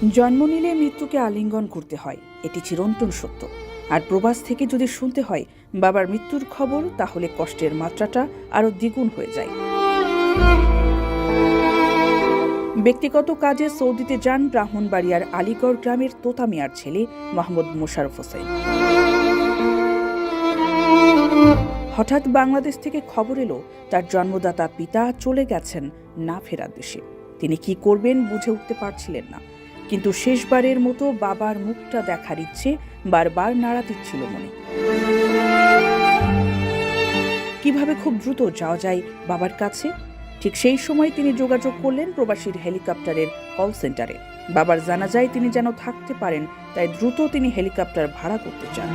জন্ম নিলে মৃত্যুকে আলিঙ্গন করতে হয়, এটি চিরন্তন সত্য। আর প্রবাস থেকে যদি শুনতে হয় বাবার মৃত্যুর খবর, তাহলে কষ্টের মাত্রাটা আরও দ্বিগুণ হয়ে যায়। ব্যক্তিগত কাজে সৌদিতে যান ব্রাহ্মণবাড়িয়ার আলীগড় গ্রামের তোতা মিয়ার ছেলে মোহাম্মদ মোশাররফ হোসেন। হঠাৎ বাংলাদেশ থেকে খবর এলো তার জন্মদাতা পিতা চলে গেছেন না ফেরার দেশে। তিনি কি করবেন বুঝে উঠতে পারছিলেন না, কিন্তু শেষবারের মতো বাবার মুখটা দেখার ইচ্ছে বারবার নাড়া দিচ্ছিল মনে। কিভাবে খুব দ্রুত যাওয়া যায় বাবার কাছে? ঠিক সেই সময় তিনি যোগাযোগ করলেন প্রবাসীর হেলিকপ্টারের কল সেন্টারে। বাবার জানা যায় তিনি যেন থাকতে পারেন, তাই দ্রুত তিনি হেলিকপ্টার ভাড়া করতে চান।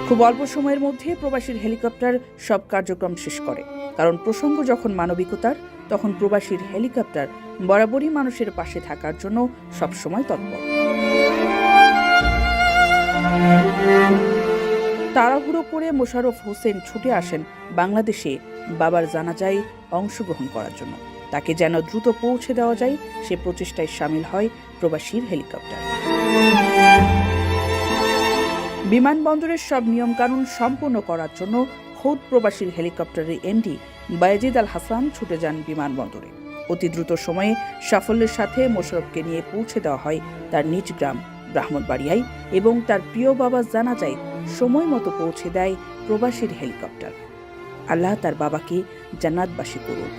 খুব অল্প সময়ের মধ্যে প্রবাসীর হেলিকপ্টার সব কার্যক্রম শেষ করে। কারণ প্রসঙ্গ যখন মানবিকতার, তখন প্রবাসীর হেলিকপ্টার বরাবরই মানুষের পাশে থাকার জন্য সবসময় তৎপর। তাড়াহুড়ো করে মোশাররফ হোসেন ছুটে আসেন বাংলাদেশে বাবার জানাজায় অংশগ্রহণ করার জন্য। তাকে যেন দ্রুত পৌঁছে দেওয়া যায় সে প্রচেষ্টায় সামিল হয় প্রবাসীর হেলিকপ্টার। বিমানবন্দরের সব নিয়মকানুন সম্পন্ন করার জন্য খোদ প্রবাসীর হেলিকপ্টারের এমডি বায়েজিদ আল হাসান ছুটে যান বিমানবন্দরে। অতি দ্রুত সময়ে সাফল্যের সাথে মোশাররফকে নিয়ে পৌঁছে দেওয়া হয় তার নিজ গ্রাম ব্রাহ্মণবাড়িয়ায়, এবং তার প্রিয় বাবা জানাজায় সময় মতো পৌঁছে দেয় প্রবাসীর হেলিকপ্টার। আল্লাহ তার বাবাকে জান্নাতবাসী করুন।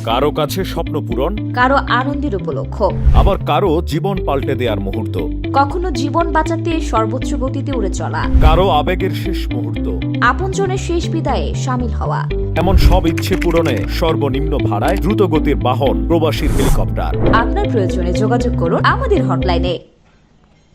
কারো কাছে স্বপ্ন পূরণ, কারো আনন্দের উপলক্ষ, আবার কারো জীবন পাল্টে দেওয়ার মুহূর্ত, কখনো জীবন বাঁচাতে সর্বোচ্চ গতিতে উড়ে চলা, কারো আবেগের শেষ মুহূর্ত, আপনজনের শেষ বিদায়ে শামিল হওয়া, এমন সব ইচ্ছে পূরণে সর্বনিম্ন ভাড়ায় দ্রুতগতির বাহন প্রবাসীর হেলিকপ্টার। আপনার প্রয়োজনে যোগাযোগ করুন আমাদের হটলাইনে।